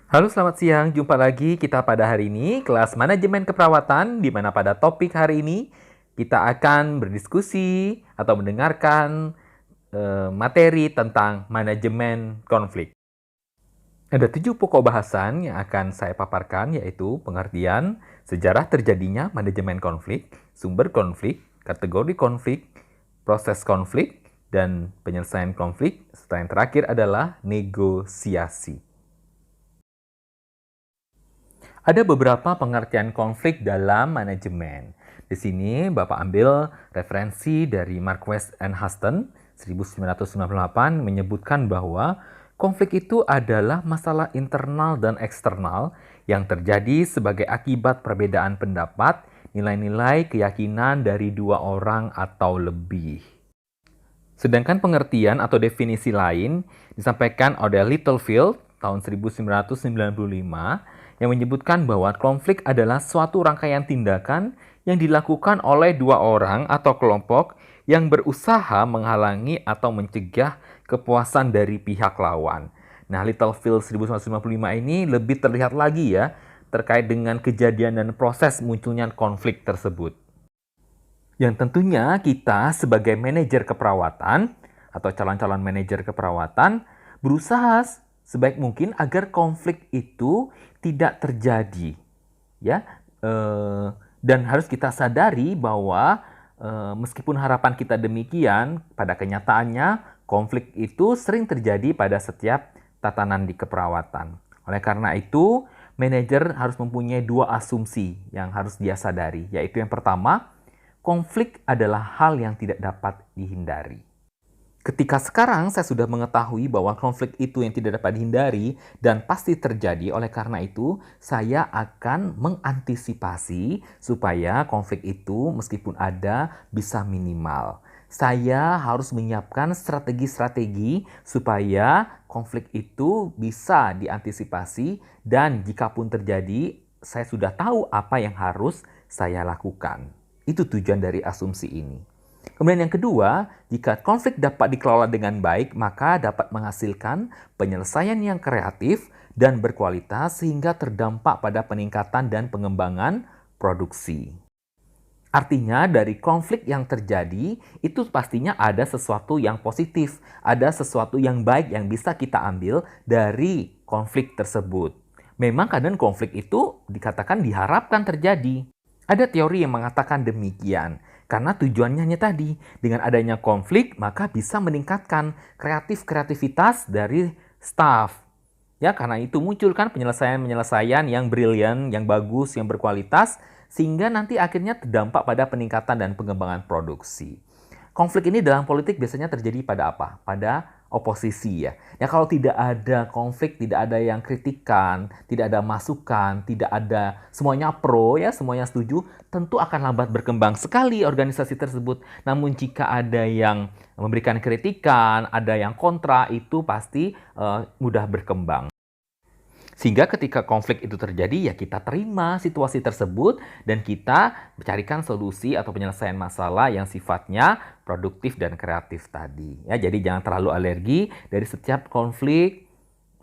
Halo, selamat siang. Jumpa lagi kita pada hari ini, kelas manajemen keperawatan, di mana pada topik hari ini kita akan berdiskusi atau mendengarkan materi tentang manajemen konflik. Ada 7 pokok bahasan yang akan saya paparkan, yaitu pengertian, sejarah terjadinya manajemen konflik, sumber konflik, kategori konflik, proses konflik, dan penyelesaian konflik, serta yang terakhir adalah negosiasi. Ada beberapa pengertian konflik dalam manajemen. Di sini Bapak ambil referensi dari Marquess and Huston 1998 menyebutkan bahwa konflik itu adalah masalah internal dan eksternal yang terjadi sebagai akibat perbedaan pendapat, nilai-nilai, keyakinan dari dua orang atau lebih. Sedangkan pengertian atau definisi lain disampaikan oleh Littlefield tahun 1995 yang menyebutkan bahwa konflik adalah suatu rangkaian tindakan yang dilakukan oleh dua orang atau kelompok yang berusaha menghalangi atau mencegah kepuasan dari pihak lawan. Nah, Littlefield 1995 ini lebih terlihat lagi ya terkait dengan kejadian dan proses munculnya konflik tersebut. Yang tentunya kita sebagai manajer keperawatan atau calon-calon manajer keperawatan berusaha sebaik mungkin agar konflik itu tidak terjadi, ya. Dan harus kita sadari bahwa meskipun harapan kita demikian, pada kenyataannya konflik itu sering terjadi pada setiap tatanan di keperawatan. Oleh karena itu, manajer harus mempunyai dua asumsi yang harus dia sadari, yaitu yang pertama, konflik adalah hal yang tidak dapat dihindari. Ketika sekarang saya sudah mengetahui bahwa konflik itu yang tidak dapat dihindari dan pasti terjadi, oleh karena itu saya akan mengantisipasi supaya konflik itu meskipun ada bisa minimal. Saya harus menyiapkan strategi-strategi supaya konflik itu bisa diantisipasi dan jikapun terjadi, saya sudah tahu apa yang harus saya lakukan. Itu tujuan dari asumsi ini. Kemudian yang kedua, jika konflik dapat dikelola dengan baik, maka dapat menghasilkan penyelesaian yang kreatif dan berkualitas sehingga terdampak pada peningkatan dan pengembangan produksi. Artinya dari konflik yang terjadi, itu pastinya ada sesuatu yang positif, ada sesuatu yang baik yang bisa kita ambil dari konflik tersebut. Memang kadang konflik itu dikatakan diharapkan terjadi. Ada teori yang mengatakan demikian. Karena tujuannya hanya tadi, dengan adanya konflik maka bisa meningkatkan kreativitas dari staf. Ya, karena itu muncul kan penyelesaian-penyelesaian yang brilian, yang bagus, yang berkualitas, sehingga nanti akhirnya terdampak pada peningkatan dan pengembangan produksi. Konflik ini dalam politik biasanya terjadi pada apa? Pada oposisi ya. Ya kalau tidak ada konflik, tidak ada yang kritikan, tidak ada masukan, tidak ada semuanya pro ya, semuanya setuju, tentu akan lambat berkembang sekali organisasi tersebut. Namun jika ada yang memberikan kritikan, ada yang kontra, itu pasti mudah berkembang. Sehingga ketika konflik itu terjadi, ya kita terima situasi tersebut dan kita mencarikan solusi atau penyelesaian masalah yang sifatnya produktif dan kreatif tadi. Ya, jadi jangan terlalu alergi dari setiap konflik,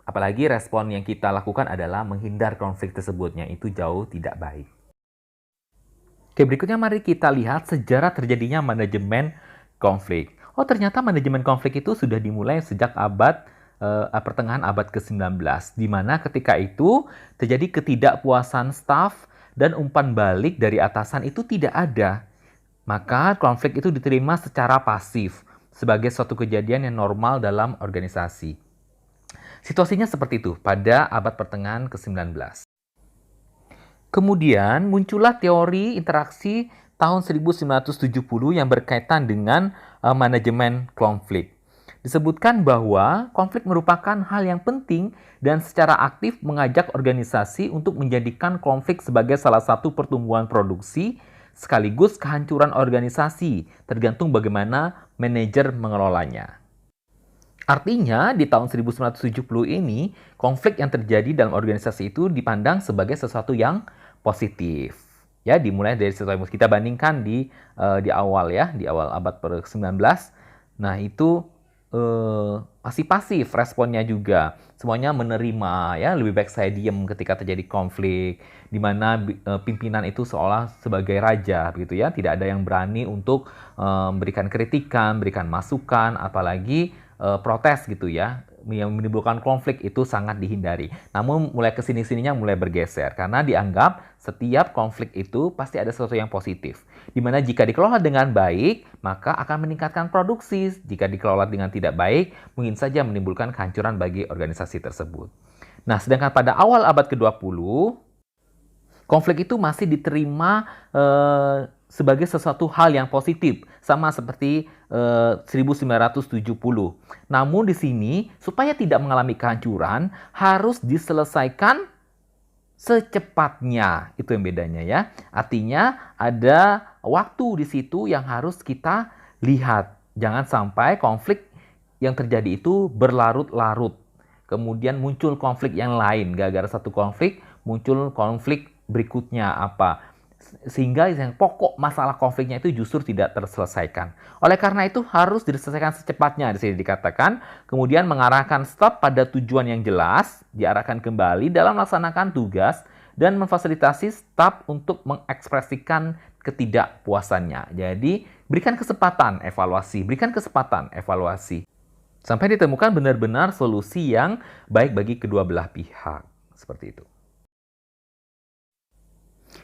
apalagi respon yang kita lakukan adalah menghindar konflik tersebutnya. Itu jauh tidak baik. Oke, berikutnya mari kita lihat sejarah terjadinya manajemen konflik. Oh, ternyata manajemen konflik itu sudah dimulai sejak pertengahan abad ke-19, di mana ketika itu terjadi ketidakpuasan staf dan umpan balik dari atasan itu tidak ada. Maka konflik itu diterima secara pasif sebagai suatu kejadian yang normal dalam organisasi. Situasinya seperti itu pada abad pertengahan ke-19. Kemudian muncullah teori interaksi tahun 1970 yang berkaitan dengan manajemen konflik. Disebutkan bahwa konflik merupakan hal yang penting dan secara aktif mengajak organisasi untuk menjadikan konflik sebagai salah satu pertumbuhan produksi sekaligus kehancuran organisasi, tergantung bagaimana manajer mengelolanya. Artinya, di tahun 1970 ini, konflik yang terjadi dalam organisasi itu dipandang sebagai sesuatu yang positif. Ya, dimulai dari sesuatu yang kita bandingkan di awal ya, di awal abad ke-19. Nah, itu masih pasif responnya juga. Semuanya menerima ya, lebih baik saya diem ketika terjadi konflik di mana pimpinan itu seolah sebagai raja begitu ya, tidak ada yang berani untuk memberikan kritikan, berikan masukan, apalagi protes gitu ya, yang menimbulkan konflik itu sangat dihindari. Namun mulai kesini-sininya mulai bergeser karena dianggap setiap konflik itu pasti ada sesuatu yang positif. Di mana jika dikelola dengan baik, maka akan meningkatkan produksi. Jika dikelola dengan tidak baik, mungkin saja menimbulkan kehancuran bagi organisasi tersebut. Nah, sedangkan pada awal abad ke-20, konflik itu masih diterima sebagai sesuatu hal yang positif, sama seperti 1970. Namun di sini, supaya tidak mengalami kehancuran, harus diselesaikan secepatnya. Itu yang bedanya ya. Artinya ada waktu di situ yang harus kita lihat. Jangan sampai konflik yang terjadi itu berlarut-larut. Kemudian muncul konflik yang lain. Gara-gara satu konflik, muncul konflik berikutnya apa. Sehingga yang pokok masalah konfliknya itu justru tidak terselesaikan. Oleh karena itu harus diselesaikan secepatnya. Di sini dikatakan, kemudian mengarahkan staf pada tujuan yang jelas, diarahkan kembali dalam melaksanakan tugas, dan memfasilitasi staf untuk mengekspresikan ketidakpuasannya. Jadi, berikan kesempatan evaluasi, sampai ditemukan benar-benar solusi yang baik bagi kedua belah pihak. Seperti itu.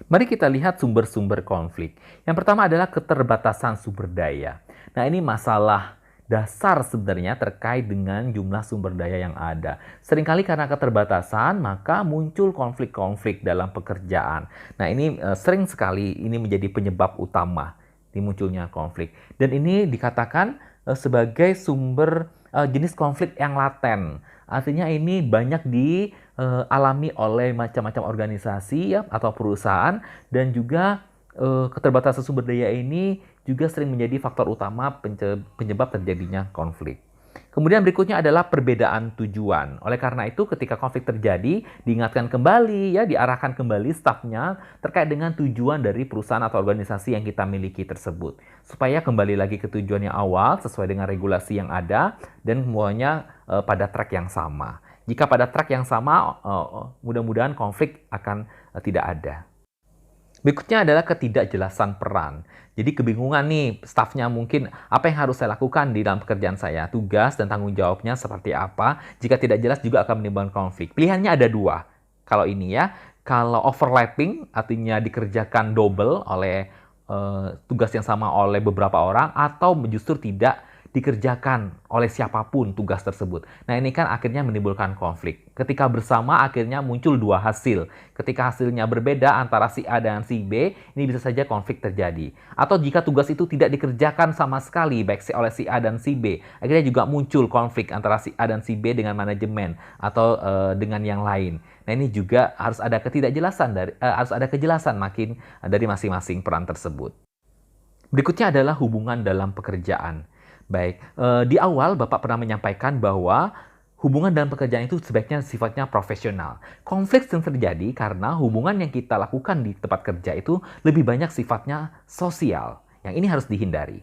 Mari kita lihat sumber-sumber konflik. Yang pertama adalah keterbatasan sumber daya. Nah, ini masalah dasar sebenarnya terkait dengan jumlah sumber daya yang ada. Seringkali karena keterbatasan, maka muncul konflik-konflik dalam pekerjaan. Nah, ini sering sekali ini menjadi penyebab utama munculnya konflik. Dan ini dikatakan sebagai sumber jenis konflik yang laten. Artinya ini banyak dialami oleh macam-macam organisasi ya, atau perusahaan, dan juga keterbatasan sumber daya ini juga sering menjadi faktor utama penyebab terjadinya konflik. Kemudian berikutnya adalah perbedaan tujuan. Oleh karena itu ketika konflik terjadi, diingatkan kembali ya, diarahkan kembali stafnya terkait dengan tujuan dari perusahaan atau organisasi yang kita miliki tersebut. Supaya kembali lagi ke tujuan yang awal sesuai dengan regulasi yang ada dan semuanya pada track yang sama. Jika pada track yang sama, mudah-mudahan konflik akan tidak ada. Berikutnya adalah ketidakjelasan peran. Jadi kebingungan nih, stafnya mungkin apa yang harus saya lakukan di dalam pekerjaan saya, tugas dan tanggung jawabnya seperti apa. Jika tidak jelas juga akan menimbulkan konflik. Pilihannya ada dua. Kalau ini ya, kalau overlapping artinya dikerjakan double oleh tugas yang sama oleh beberapa orang, atau justru tidak dikerjakan oleh siapapun tugas tersebut. Nah, ini kan akhirnya menimbulkan konflik. Ketika bersama akhirnya muncul dua hasil. Ketika hasilnya berbeda antara si A dan si B, ini bisa saja konflik terjadi. Atau jika tugas itu tidak dikerjakan sama sekali baik oleh si A dan si B, akhirnya juga muncul konflik antara si A dan si B dengan manajemen atau dengan yang lain. Nah, ini juga harus ada ketidakjelasan harus ada kejelasan makin dari masing-masing peran tersebut. Berikutnya adalah hubungan dalam pekerjaan. Baik, di awal Bapak pernah menyampaikan bahwa hubungan dalam pekerjaan itu sebaiknya sifatnya profesional. Konflik yang terjadi karena hubungan yang kita lakukan di tempat kerja itu lebih banyak sifatnya sosial. Yang ini harus dihindari.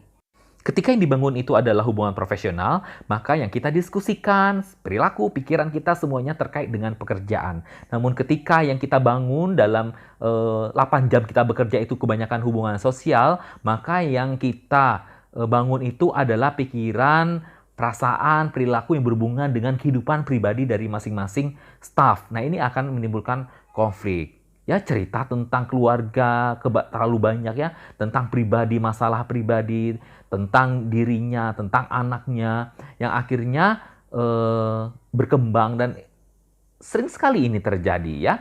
Ketika yang dibangun itu adalah hubungan profesional, maka yang kita diskusikan, perilaku, pikiran kita semuanya terkait dengan pekerjaan. Namun ketika yang kita bangun dalam 8 jam kita bekerja itu kebanyakan hubungan sosial, maka yang kita bangun itu adalah pikiran, perasaan, perilaku yang berhubungan dengan kehidupan pribadi dari masing-masing staf. Nah, ini akan menimbulkan konflik. Ya, cerita tentang keluarga terlalu banyak ya, tentang pribadi, masalah pribadi, tentang dirinya, tentang anaknya, yang akhirnya berkembang dan sering sekali ini terjadi ya.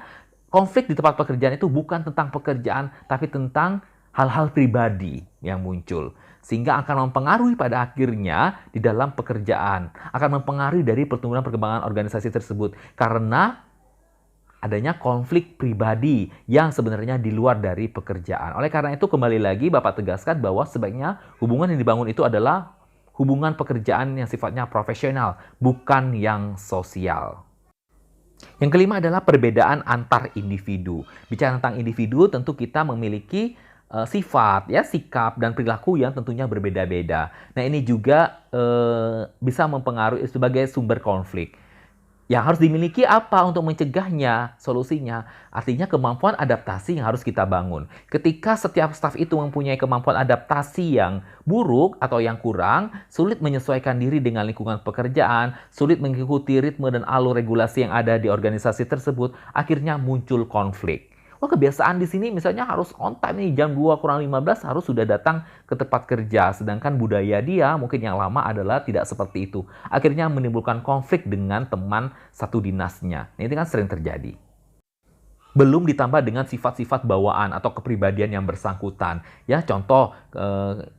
Konflik di tempat pekerjaan itu bukan tentang pekerjaan, tapi tentang hal-hal pribadi yang muncul. Sehingga akan mempengaruhi pada akhirnya di dalam pekerjaan. Akan mempengaruhi dari pertumbuhan perkembangan organisasi tersebut. Karena adanya konflik pribadi yang sebenarnya di luar dari pekerjaan. Oleh karena itu kembali lagi Bapak tegaskan bahwa sebaiknya hubungan yang dibangun itu adalah hubungan pekerjaan yang sifatnya profesional, bukan yang sosial. Yang kelima adalah perbedaan antar individu. Bicara tentang individu, tentu kita memiliki sifat, ya, sikap dan perilaku yang tentunya berbeda-beda. Nah, ini juga bisa mempengaruhi sebagai sumber konflik. Yang harus dimiliki apa untuk mencegahnya? Solusinya, artinya kemampuan adaptasi yang harus kita bangun. Ketika setiap staf itu mempunyai kemampuan adaptasi yang buruk atau yang kurang, sulit menyesuaikan diri dengan lingkungan pekerjaan, sulit mengikuti ritme dan alur regulasi yang ada di organisasi tersebut, akhirnya muncul konflik. Wah, kebiasaan di sini misalnya harus on time nih, jam 2 kurang 15 harus sudah datang ke tempat kerja. Sedangkan budaya dia mungkin yang lama adalah tidak seperti itu. Akhirnya menimbulkan konflik dengan teman satu dinasnya. Nah, ini kan sering terjadi. Belum ditambah dengan sifat-sifat bawaan atau kepribadian yang bersangkutan. Ya, contoh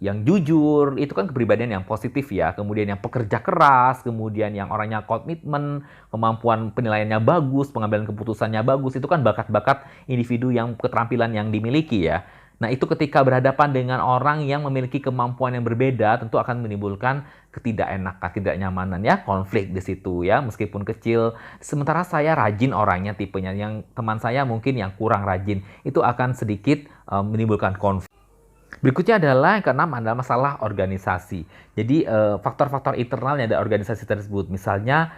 yang jujur itu kan kepribadian yang positif ya. Kemudian yang pekerja keras, kemudian yang orangnya komitmen, kemampuan penilaiannya bagus, pengambilan keputusannya bagus, itu kan bakat-bakat individu yang keterampilan yang dimiliki ya. Nah, itu ketika berhadapan dengan orang yang memiliki kemampuan yang berbeda, tentu akan menimbulkan ketidakenakan, ketidaknyamanan ya, konflik di situ ya, meskipun kecil. Sementara saya rajin orangnya tipenya, yang teman saya mungkin yang kurang rajin, itu akan sedikit menimbulkan konflik. Berikutnya adalah yang keenam adalah masalah organisasi. Jadi faktor-faktor internal yang ada organisasi tersebut, misalnya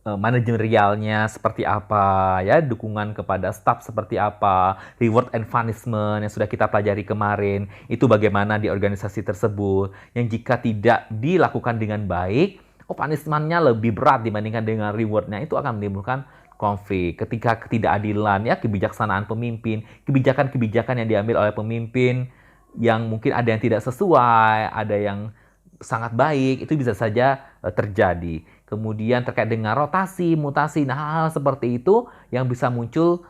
manajerialnya seperti apa, ya, dukungan kepada staf seperti apa, reward and punishment yang sudah kita pelajari kemarin, itu bagaimana di organisasi tersebut, yang jika tidak dilakukan dengan baik, punishment-nya lebih berat dibandingkan dengan reward-nya, itu akan menimbulkan konflik. Ketika ketidakadilan, ya, kebijaksanaan pemimpin, kebijakan-kebijakan yang diambil oleh pemimpin, yang mungkin ada yang tidak sesuai, ada yang sangat baik, itu bisa saja terjadi. Kemudian terkait dengan rotasi, mutasi, nah hal-hal seperti itu yang bisa muncul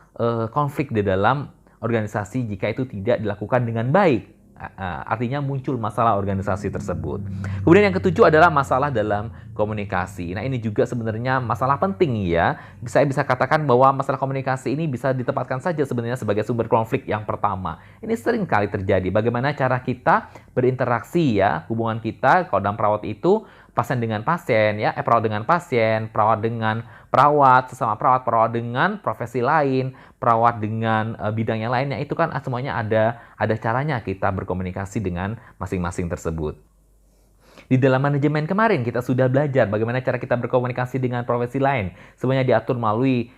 konflik di dalam organisasi jika itu tidak dilakukan dengan baik. Artinya muncul masalah organisasi tersebut. Kemudian yang ketujuh adalah masalah dalam komunikasi. Nah, ini juga sebenarnya masalah penting ya. Saya bisa katakan bahwa masalah komunikasi ini bisa ditempatkan saja sebenarnya sebagai sumber konflik yang pertama. Ini sering kali terjadi. Bagaimana cara kita berinteraksi ya, hubungan kita kalau dalam perawat itu pasien dengan pasien ya, perawat dengan pasien, perawat dengan perawat, sesama perawat, perawat dengan profesi lain, perawat dengan bidang yang lainnya, itu kan semuanya ada caranya kita berkomunikasi dengan masing-masing tersebut. Di dalam manajemen kemarin kita sudah belajar bagaimana cara kita berkomunikasi dengan profesi lain. Semuanya diatur melalui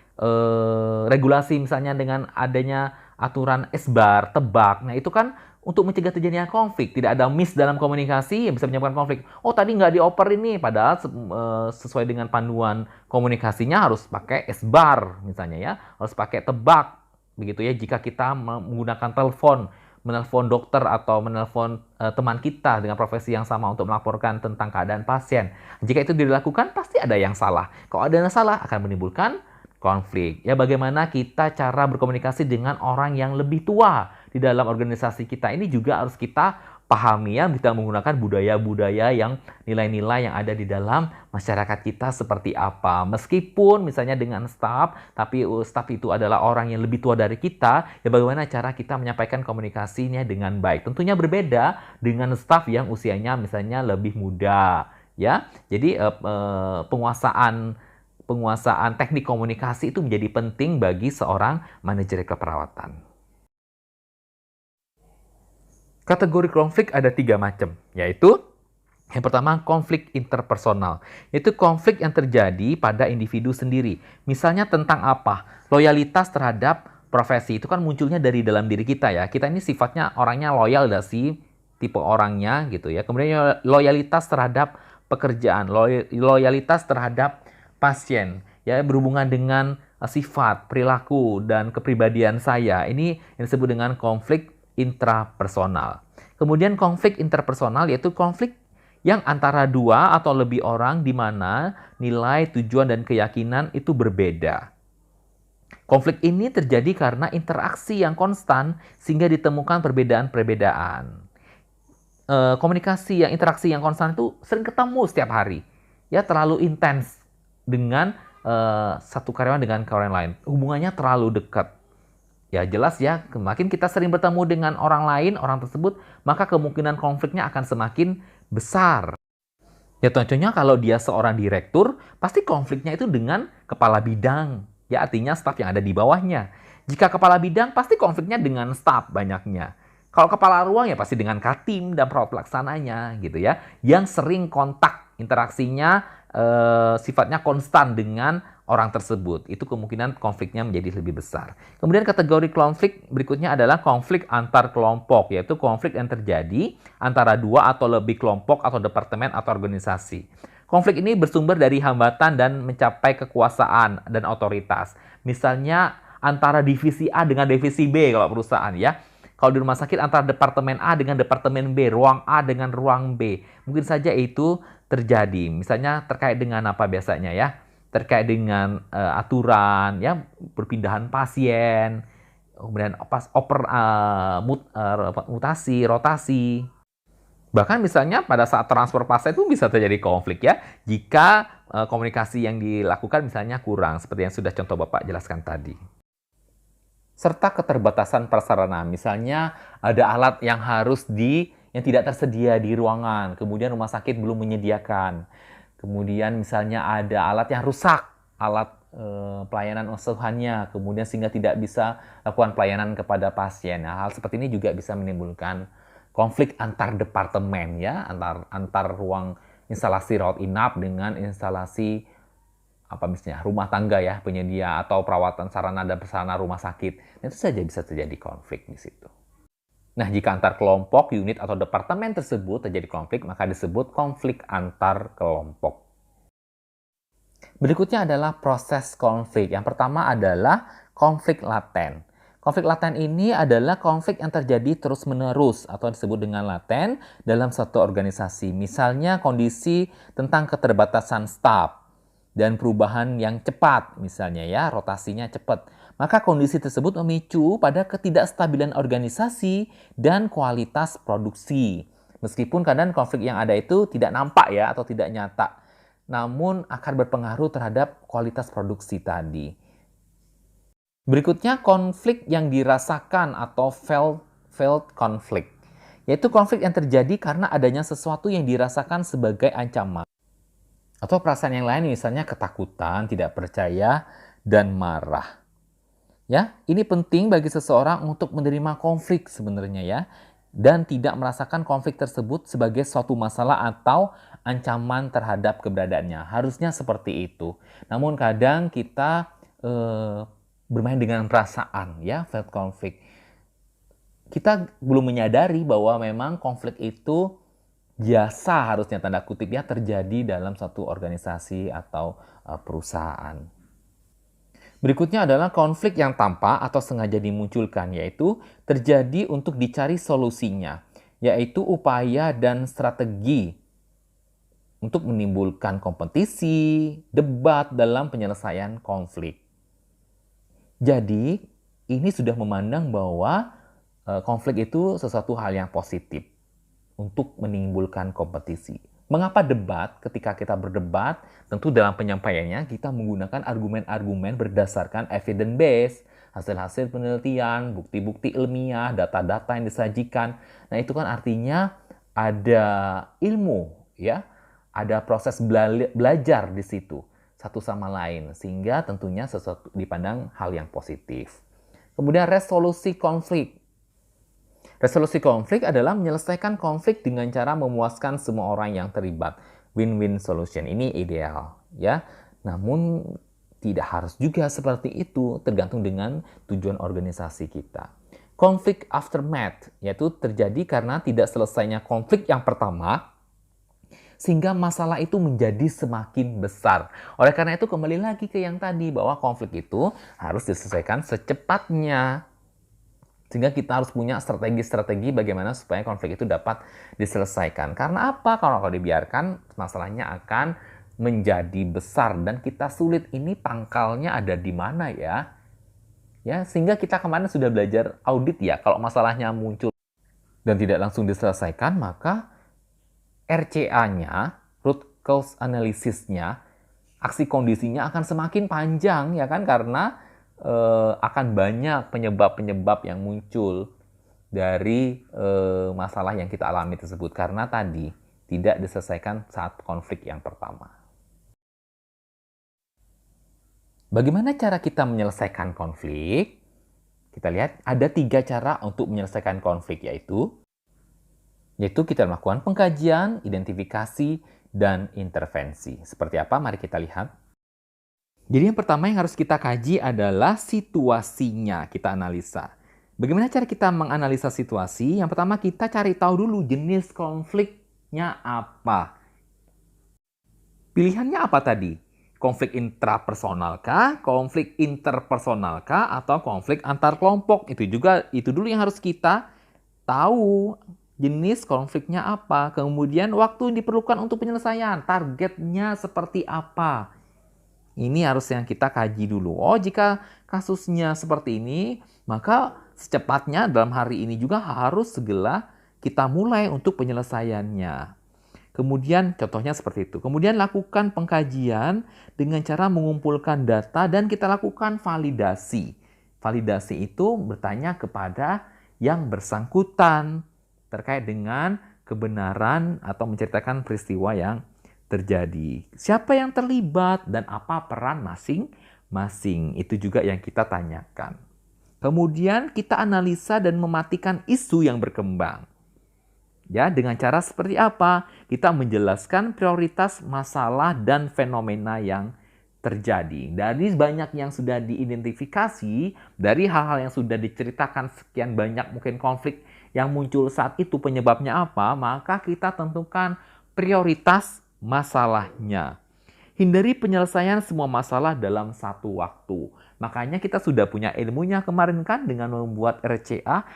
regulasi, misalnya dengan adanya aturan SBAR, tebak. Nah, itu kan untuk mencegah terjadinya konflik, tidak ada miss dalam komunikasi yang bisa menyebabkan konflik. Oh, tadi nggak dioper ini, padahal sesuai dengan panduan komunikasinya harus pakai SBAR misalnya ya, harus pakai tebak begitu ya. Jika kita menggunakan telepon, menelpon dokter atau menelpon teman kita dengan profesi yang sama untuk melaporkan tentang keadaan pasien, jika itu dilakukan pasti ada yang salah. Kalau ada yang salah akan menimbulkan konflik. Ya, bagaimana kita cara berkomunikasi dengan orang yang lebih tua di dalam organisasi kita ini juga harus kita pahami ya, kita menggunakan budaya-budaya yang nilai-nilai yang ada di dalam masyarakat kita seperti apa. Meskipun misalnya dengan staf, tapi staf itu adalah orang yang lebih tua dari kita, ya bagaimana cara kita menyampaikan komunikasinya dengan baik. Tentunya berbeda dengan staf yang usianya misalnya lebih muda, ya. Jadi penguasaan teknik komunikasi itu menjadi penting bagi seorang manajer keperawatan. Kategori konflik ada 3 macam, yaitu yang pertama konflik interpersonal, yaitu konflik yang terjadi pada individu sendiri. Misalnya tentang apa? Loyalitas terhadap profesi, itu kan munculnya dari dalam diri kita ya. Kita ini sifatnya orangnya loyal gak sih? Tipe orangnya gitu ya. Kemudian loyalitas terhadap pekerjaan, loyalitas terhadap pasien, ya, berhubungan dengan sifat, perilaku, dan kepribadian saya. Ini yang disebut dengan konflik intrapersonal. Kemudian konflik interpersonal yaitu konflik yang antara dua atau lebih orang di mana nilai, tujuan, dan keyakinan itu berbeda. Konflik ini terjadi karena interaksi yang konstan sehingga ditemukan perbedaan-perbedaan. Komunikasi yang interaksi yang konstan itu sering ketemu setiap hari. Ya, terlalu intens dengan satu karyawan dengan karyawan lain. Hubungannya terlalu dekat. Ya jelas ya, semakin kita sering bertemu dengan orang lain, orang tersebut, maka kemungkinan konfliknya akan semakin besar. Ya contohnya kalau dia seorang direktur, pasti konfliknya itu dengan kepala bidang. Ya artinya staf yang ada di bawahnya. Jika kepala bidang, pasti konfliknya dengan staf banyaknya. Kalau kepala ruang ya pasti dengan Katim dan perawat pelaksananya gitu ya, yang sering kontak interaksinya sifatnya konstan dengan orang tersebut. Itu kemungkinan konfliknya menjadi lebih besar. Kemudian kategori konflik berikutnya adalah konflik antar kelompok, yaitu konflik yang terjadi antara dua atau lebih kelompok atau departemen atau organisasi. Konflik ini bersumber dari hambatan dan mencapai kekuasaan dan otoritas. Misalnya antara divisi A dengan divisi B kalau perusahaan ya. Kalau di rumah sakit antara departemen A dengan departemen B, ruang A dengan ruang B. Mungkin saja itu terjadi. Misalnya terkait dengan apa biasanya ya? Terkait dengan aturan ya, perpindahan pasien, kemudian mutasi, rotasi. Bahkan misalnya pada saat transfer pasien itu bisa terjadi konflik ya, jika komunikasi yang dilakukan misalnya kurang, seperti yang sudah contoh Bapak jelaskan tadi. Serta keterbatasan prasarana, misalnya ada alat yang tidak tersedia di ruangan, kemudian rumah sakit belum menyediakan. Kemudian misalnya ada alat yang rusak, alat pelayanan asuhannya, kemudian sehingga tidak bisa lakukan pelayanan kepada pasien. Nah, hal seperti ini juga bisa menimbulkan konflik antar departemen ya, antar ruang instalasi rawat inap dengan instalasi misalnya rumah tangga ya, penyedia atau perawatan sarana dan prasarana rumah sakit. Itu saja bisa terjadi konflik di situ. Nah, jika antar kelompok, unit atau departemen tersebut terjadi konflik, maka disebut konflik antar kelompok. Berikutnya adalah proses konflik. Yang pertama adalah konflik laten. Konflik laten ini adalah konflik yang terjadi terus-menerus atau disebut dengan laten dalam suatu organisasi. Misalnya kondisi tentang keterbatasan staf dan perubahan yang cepat, misalnya ya, rotasinya cepat. Maka kondisi tersebut memicu pada ketidakstabilan organisasi dan kualitas produksi. Meskipun kadang konflik yang ada itu tidak nampak ya atau tidak nyata, namun akan berpengaruh terhadap kualitas produksi tadi. Berikutnya konflik yang dirasakan atau felt conflict, yaitu konflik yang terjadi karena adanya sesuatu yang dirasakan sebagai ancaman. Atau perasaan yang lain misalnya ketakutan, tidak percaya, dan marah. Ya, ini penting bagi seseorang untuk menerima konflik sebenarnya ya, dan tidak merasakan konflik tersebut sebagai suatu masalah atau ancaman terhadap keberadaannya. Harusnya seperti itu. Namun kadang kita bermain dengan perasaan ya, felt conflict. Kita belum menyadari bahwa memang konflik itu biasa harusnya tanda kutip ya terjadi dalam satu organisasi atau perusahaan. Berikutnya adalah konflik yang tampak atau sengaja dimunculkan, yaitu terjadi untuk dicari solusinya, yaitu upaya dan strategi untuk menimbulkan kompetisi, debat dalam penyelesaian konflik. Jadi, ini sudah memandang bahwa konflik itu sesuatu hal yang positif untuk menimbulkan kompetisi. Mengapa debat? Ketika kita berdebat, tentu dalam penyampaiannya kita menggunakan argumen-argumen berdasarkan evidence base, hasil-hasil penelitian, bukti-bukti ilmiah, data-data yang disajikan. Nah, itu kan artinya ada ilmu, ya, ada proses belajar di situ satu sama lain, sehingga tentunya sesuatu dipandang hal yang positif. Kemudian resolusi konflik. Resolusi konflik adalah menyelesaikan konflik dengan cara memuaskan semua orang yang terlibat. Win-win solution ini ideal, ya. Namun tidak harus juga seperti itu, tergantung dengan tujuan organisasi kita. Konflik aftermath, yaitu terjadi karena tidak selesainya konflik yang pertama, sehingga masalah itu menjadi semakin besar. Oleh karena itu kembali lagi ke yang tadi, bahwa konflik itu harus diselesaikan secepatnya. Sehingga kita harus punya strategi-strategi bagaimana supaya konflik itu dapat diselesaikan. Karena apa? Kalau dibiarkan, masalahnya akan menjadi besar dan kita sulit. Ini pangkalnya ada di mana ya? Ya, sehingga kita kemarin sudah belajar audit ya. Kalau masalahnya muncul dan tidak langsung diselesaikan, maka RCA-nya, root cause analysis-nya, aksi kondisinya akan semakin panjang ya kan, karena akan banyak penyebab-penyebab yang muncul dari masalah yang kita alami tersebut karena tadi tidak diselesaikan saat konflik yang pertama. Bagaimana cara kita menyelesaikan konflik? Kita lihat ada 3 cara untuk menyelesaikan konflik, yaitu kita melakukan pengkajian, identifikasi, dan intervensi. Seperti apa? Mari kita lihat. Jadi yang pertama yang harus kita kaji adalah situasinya, kita analisa. Bagaimana cara kita menganalisa situasi? Yang pertama kita cari tahu dulu jenis konfliknya apa. Pilihannya apa tadi? Konflik intrapersonal kah, konflik interpersonal kah, atau konflik antar kelompok? Itu dulu yang harus kita tahu jenis konfliknya apa. Kemudian waktu yang diperlukan untuk penyelesaian, targetnya seperti apa. Ini harus yang kita kaji dulu. Oh, jika kasusnya seperti ini, maka secepatnya dalam hari ini juga harus segera kita mulai untuk penyelesaiannya. Kemudian contohnya seperti itu. Kemudian lakukan pengkajian dengan cara mengumpulkan data dan kita lakukan validasi. Validasi itu bertanya kepada yang bersangkutan terkait dengan kebenaran atau menceritakan peristiwa yang terjadi. Siapa yang terlibat dan apa peran masing-masing. Itu juga yang kita tanyakan. Kemudian kita analisa dan mematikan isu yang berkembang. Ya, dengan cara seperti apa? Kita menjelaskan prioritas masalah dan fenomena yang terjadi. Dari banyak yang sudah diidentifikasi, dari hal-hal yang sudah diceritakan sekian banyak mungkin konflik yang muncul saat itu penyebabnya apa, maka kita tentukan prioritas masalahnya. Hindari penyelesaian semua masalah dalam satu waktu. Makanya kita sudah punya ilmunya kemarin kan dengan membuat RCA.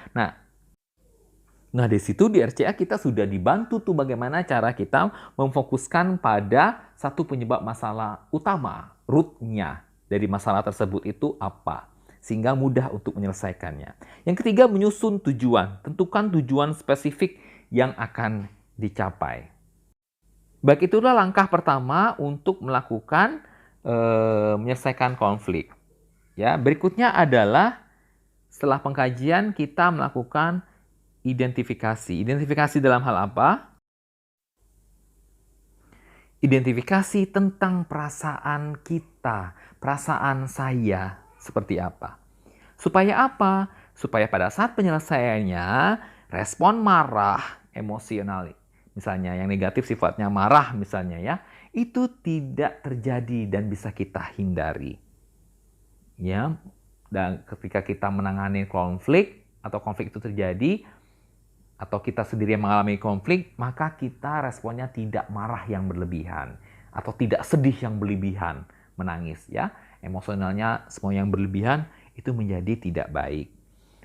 Nah, di situ di RCA kita sudah dibantu tuh bagaimana cara kita memfokuskan pada satu penyebab masalah utama, root-nya dari masalah tersebut itu apa, sehingga mudah untuk menyelesaikannya. Yang ketiga, menyusun tujuan. Tentukan tujuan spesifik yang akan dicapai. Baik, itulah langkah pertama untuk melakukan menyelesaikan konflik. Ya, berikutnya adalah setelah pengkajian kita melakukan identifikasi. Identifikasi dalam hal apa? Identifikasi tentang perasaan kita, perasaan saya seperti apa. Supaya apa? Supaya pada saat penyelesaiannya, respon marah, emosional, misalnya yang negatif sifatnya marah misalnya ya, itu tidak terjadi dan bisa kita hindari. Ya, dan ketika kita menangani konflik atau konflik itu terjadi, atau kita sendiri yang mengalami konflik, maka kita responnya tidak marah yang berlebihan atau tidak sedih yang berlebihan, menangis ya. Emosionalnya semua yang berlebihan itu menjadi tidak baik.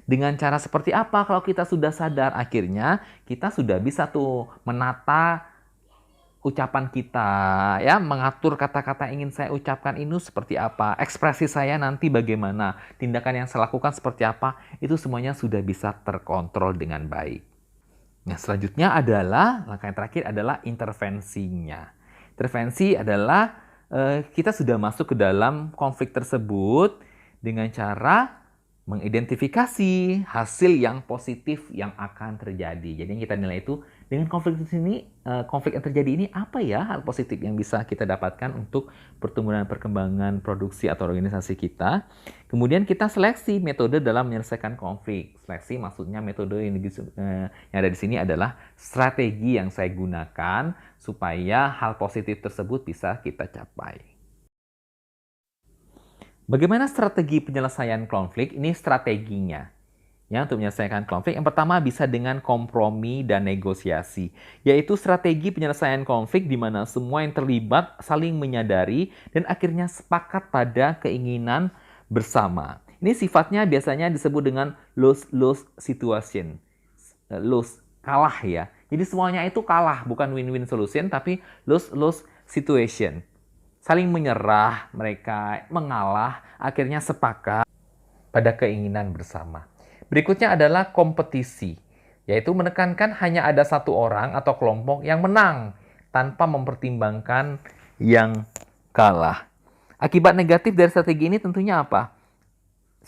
Dengan cara seperti apa kalau kita sudah sadar, akhirnya kita sudah bisa tuh menata ucapan kita ya, mengatur kata-kata ingin saya ucapkan ini seperti apa, ekspresi saya nanti bagaimana, tindakan yang saya lakukan seperti apa, itu semuanya sudah bisa terkontrol dengan baik. Nah, selanjutnya adalah, langkah yang terakhir adalah intervensinya. Intervensi adalah kita sudah masuk ke dalam konflik tersebut dengan cara mengidentifikasi hasil yang positif yang akan terjadi. Jadi yang kita nilai itu dengan konflik yang terjadi ini apa ya hal positif yang bisa kita dapatkan untuk pertumbuhan dan perkembangan produksi atau organisasi kita. Kemudian kita seleksi metode dalam menyelesaikan konflik. Seleksi maksudnya metode yang ada di sini adalah strategi yang saya gunakan supaya hal positif tersebut bisa kita capai. Bagaimana strategi penyelesaian konflik? Ini strateginya. Ya, untuk menyelesaikan konflik, yang pertama bisa dengan kompromi dan negosiasi, yaitu strategi penyelesaian konflik di mana semua yang terlibat saling menyadari dan akhirnya sepakat pada keinginan bersama. Ini sifatnya biasanya disebut dengan lose-lose situation. Lose, kalah ya. Jadi semuanya itu kalah, bukan win-win solution, tapi lose-lose situation. Saling menyerah, mereka mengalah, akhirnya sepakat pada keinginan bersama. Berikutnya adalah kompetisi, yaitu menekankan hanya ada satu orang atau kelompok yang menang tanpa mempertimbangkan yang kalah. Akibat negatif dari strategi ini tentunya apa?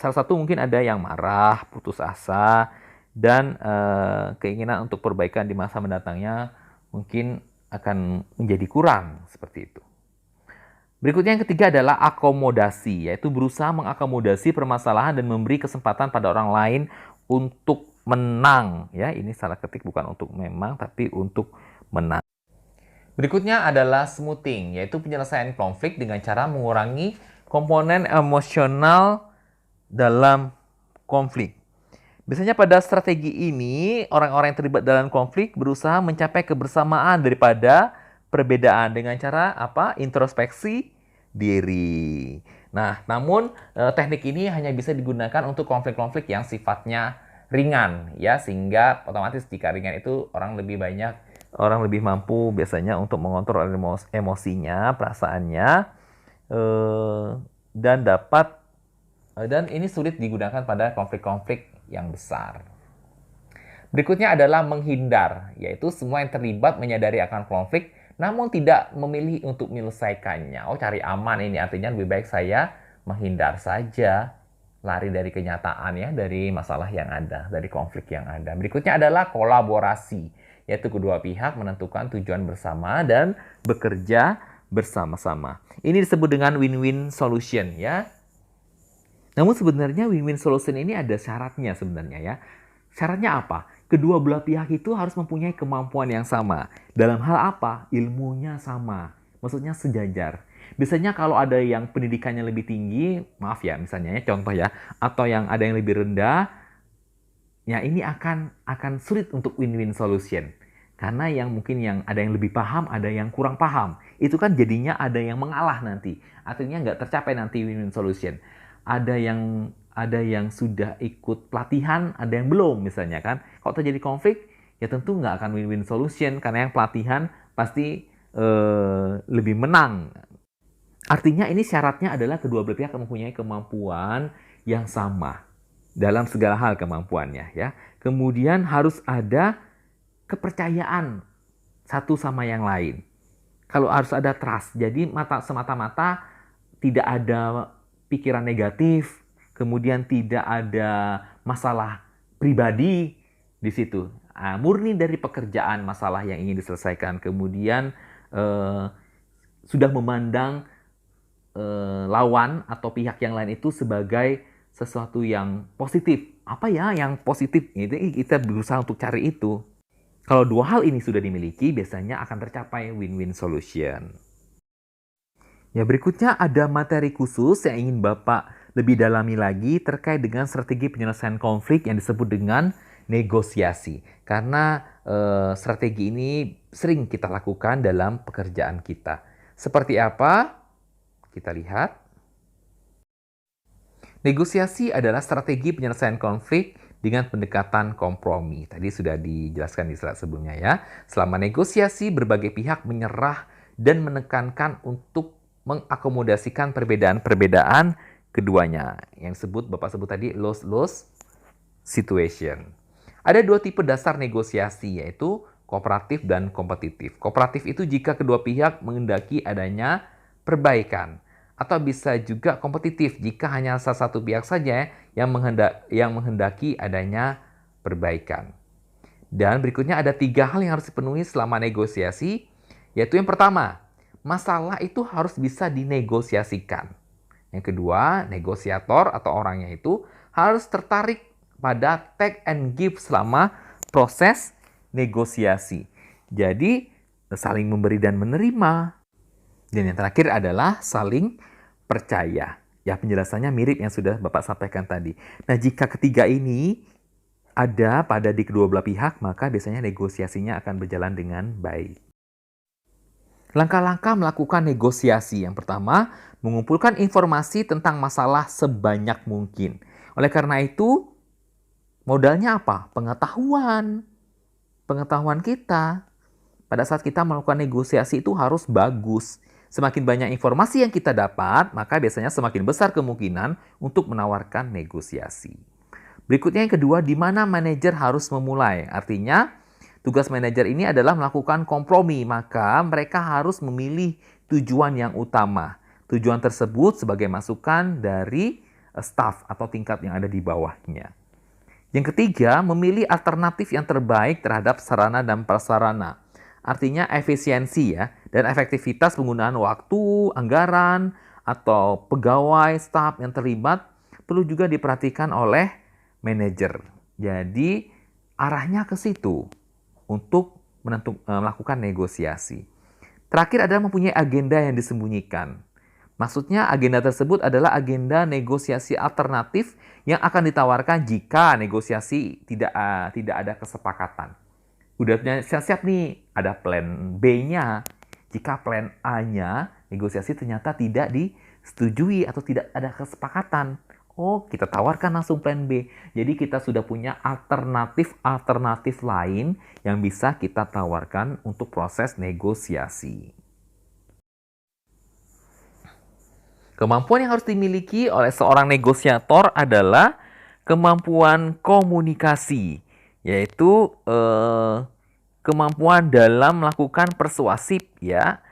Salah satu mungkin ada yang marah, putus asa, dan keinginan untuk perbaikan di masa mendatangnya mungkin akan menjadi kurang seperti itu. Berikutnya yang ketiga adalah akomodasi, yaitu berusaha mengakomodasi permasalahan dan memberi kesempatan pada orang lain untuk menang. Ya, ini salah ketik, bukan untuk memang, tapi untuk menang. Berikutnya adalah smoothing, yaitu penyelesaian konflik dengan cara mengurangi komponen emosional dalam konflik. Biasanya pada strategi ini, orang-orang yang terlibat dalam konflik berusaha mencapai kebersamaan daripada perbedaan dengan cara apa? Introspeksi diri. Nah, namun teknik ini hanya bisa digunakan untuk konflik-konflik yang sifatnya ringan, ya, sehingga otomatis jika ringan itu orang lebih mampu biasanya untuk mengontrol emosinya, perasaannya, dan ini sulit digunakan pada konflik-konflik yang besar. Berikutnya adalah menghindar, yaitu semua yang terlibat menyadari akan konflik, namun tidak memilih untuk menyelesaikannya. Oh, cari aman ini artinya lebih baik saya menghindar saja, lari dari kenyataan ya, dari masalah yang ada, dari konflik yang ada. Berikutnya adalah kolaborasi, yaitu kedua pihak menentukan tujuan bersama dan bekerja bersama-sama. Ini disebut dengan win-win solution ya. Namun sebenarnya win-win solution ini ada syaratnya sebenarnya ya. Syaratnya apa? Kedua belah pihak itu harus mempunyai kemampuan yang sama. Dalam hal apa? Ilmunya sama. Maksudnya sejajar. Biasanya kalau ada yang pendidikannya lebih tinggi, maaf ya misalnya ya, contoh ya, atau yang ada yang lebih rendah, ya ini akan sulit untuk win-win solution. Karena yang mungkin yang ada yang lebih paham, ada yang kurang paham. Itu kan jadinya ada yang mengalah nanti. Artinya nggak tercapai nanti win-win solution. Ada yang sudah ikut pelatihan, ada yang belum misalnya kan. Kalau terjadi konflik, ya tentu nggak akan win-win solution karena yang pelatihan pasti lebih menang. Artinya ini syaratnya adalah kedua belah pihak mempunyai kemampuan yang sama dalam segala hal kemampuannya ya. Kemudian harus ada kepercayaan satu sama yang lain. Kalau harus ada trust, jadi semata-mata tidak ada pikiran negatif, kemudian tidak ada masalah pribadi di situ. Murni dari pekerjaan masalah yang ingin diselesaikan. Kemudian sudah memandang lawan atau pihak yang lain itu sebagai sesuatu yang positif. Apa ya yang positif? Itu kita berusaha untuk cari itu. Kalau dua hal ini sudah dimiliki, biasanya akan tercapai win-win solution. Ya, berikutnya ada materi khusus yang ingin Bapak lebih dalami lagi terkait dengan strategi penyelesaian konflik yang disebut dengan negosiasi. Karena strategi ini sering kita lakukan dalam pekerjaan kita. Seperti apa? Kita lihat. Negosiasi adalah strategi penyelesaian konflik dengan pendekatan kompromi. Tadi sudah dijelaskan di slide sebelumnya ya. Selama negosiasi, berbagai pihak menyerah dan menekankan untuk mengakomodasikan perbedaan-perbedaan keduanya. Yang Bapak sebut tadi lose-lose situation. Ada dua tipe dasar negosiasi, yaitu kooperatif dan kompetitif. Kooperatif itu jika kedua pihak menghendaki adanya perbaikan. Atau bisa juga kompetitif jika hanya salah satu pihak saja yang menghendaki adanya perbaikan. Dan berikutnya ada 3 hal yang harus dipenuhi selama negosiasi, yaitu yang pertama, masalah itu harus bisa dinegosiasikan. Yang kedua, negosiator atau orangnya itu harus tertarik pada take and give selama proses negosiasi. Jadi, saling memberi dan menerima. Dan yang terakhir adalah saling percaya. Ya, penjelasannya mirip yang sudah Bapak sampaikan tadi. Nah, jika ketiga ini ada pada di kedua belah pihak, maka biasanya negosiasinya akan berjalan dengan baik. Langkah-langkah melakukan negosiasi. Yang pertama, mengumpulkan informasi tentang masalah sebanyak mungkin. Oleh karena itu, modalnya apa? Pengetahuan. Pengetahuan kita. Pada saat kita melakukan negosiasi itu harus bagus. Semakin banyak informasi yang kita dapat, maka biasanya semakin besar kemungkinan untuk menawarkan negosiasi. Berikutnya yang kedua, di mana manajer harus memulai. Artinya, tugas manajer ini adalah melakukan kompromi, maka mereka harus memilih tujuan yang utama. Tujuan tersebut sebagai masukan dari staf atau tingkat yang ada di bawahnya. Yang ketiga, memilih alternatif yang terbaik terhadap sarana dan prasarana. Artinya efisiensi ya, Dan efektivitas penggunaan waktu, anggaran, atau pegawai, staf yang terlibat perlu juga diperhatikan oleh manajer. Jadi arahnya ke situ untuk melakukan negosiasi. Terakhir adalah mempunyai agenda yang disembunyikan. Maksudnya agenda tersebut adalah agenda negosiasi alternatif yang akan ditawarkan jika negosiasi tidak ada kesepakatan. Udah siap-siap nih, ada plan B-nya. Jika plan A-nya negosiasi ternyata tidak disetujui atau tidak ada kesepakatan. Oh, kita tawarkan langsung plan B. Jadi kita sudah punya alternatif lain yang bisa kita tawarkan untuk proses negosiasi. Kemampuan yang harus dimiliki oleh seorang negosiator adalah kemampuan komunikasi, yaitu kemampuan dalam melakukan persuasif ya,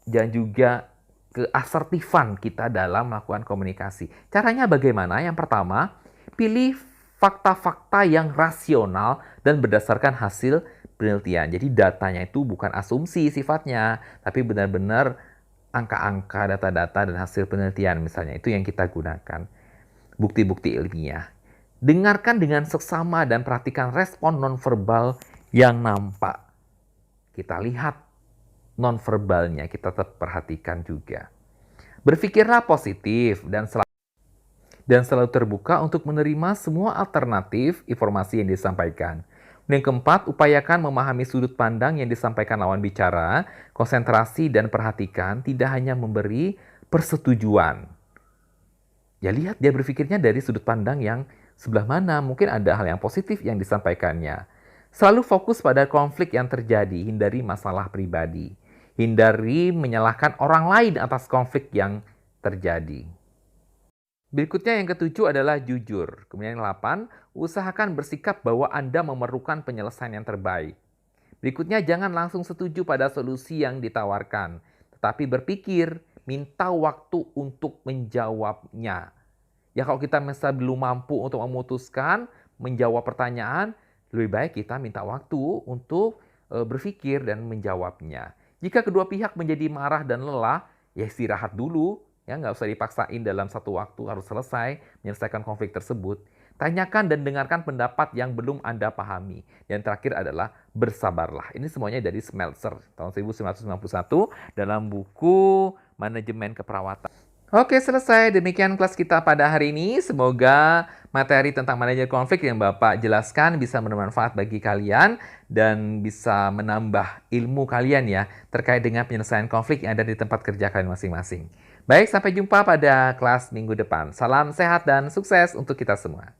dan juga keasertifan kita dalam melakukan komunikasi. Caranya bagaimana? Yang pertama, pilih fakta-fakta yang rasional dan berdasarkan hasil penelitian. Jadi datanya itu bukan asumsi sifatnya, tapi benar-benar angka-angka, data-data, dan hasil penelitian misalnya. Itu yang kita gunakan. Bukti-bukti ilmiah. Dengarkan dengan seksama dan perhatikan respon nonverbal yang nampak. Kita lihat nonverbalnya, kita tetap perhatikan juga. Berpikirlah positif dan selalu terbuka untuk menerima semua alternatif informasi yang disampaikan. Yang keempat, upayakan memahami sudut pandang yang disampaikan lawan bicara, konsentrasi dan perhatikan, tidak hanya memberi persetujuan. Ya lihat dia berpikirnya dari sudut pandang yang sebelah mana, mungkin ada hal yang positif yang disampaikannya. Selalu fokus pada konflik yang terjadi, hindari masalah pribadi. Hindari menyalahkan orang lain atas konflik yang terjadi. Berikutnya yang ketujuh adalah jujur. Kemudian yang 8, usahakan bersikap bahwa Anda memerlukan penyelesaian yang terbaik. Berikutnya jangan langsung setuju pada solusi yang ditawarkan, tetapi berpikir, minta waktu untuk menjawabnya. Ya kalau kita misalnya belum mampu untuk memutuskan, menjawab pertanyaan, lebih baik kita minta waktu untuk berpikir dan menjawabnya. Jika kedua pihak menjadi marah dan lelah, ya istirahat dulu. Ya, nggak usah dipaksain dalam satu waktu harus selesai menyelesaikan konflik tersebut. Tanyakan dan dengarkan pendapat yang belum Anda pahami. Dan terakhir adalah bersabarlah. Ini semuanya dari Smeltzer tahun 1991 dalam buku Manajemen Keperawatan. Oke, selesai. Demikian kelas kita pada hari ini. Semoga materi tentang manajemen konflik yang Bapak jelaskan bisa bermanfaat bagi kalian dan bisa menambah ilmu kalian ya terkait dengan penyelesaian konflik yang ada di tempat kerja kalian masing-masing. Baik, sampai jumpa pada kelas minggu depan. Salam sehat dan sukses untuk kita semua.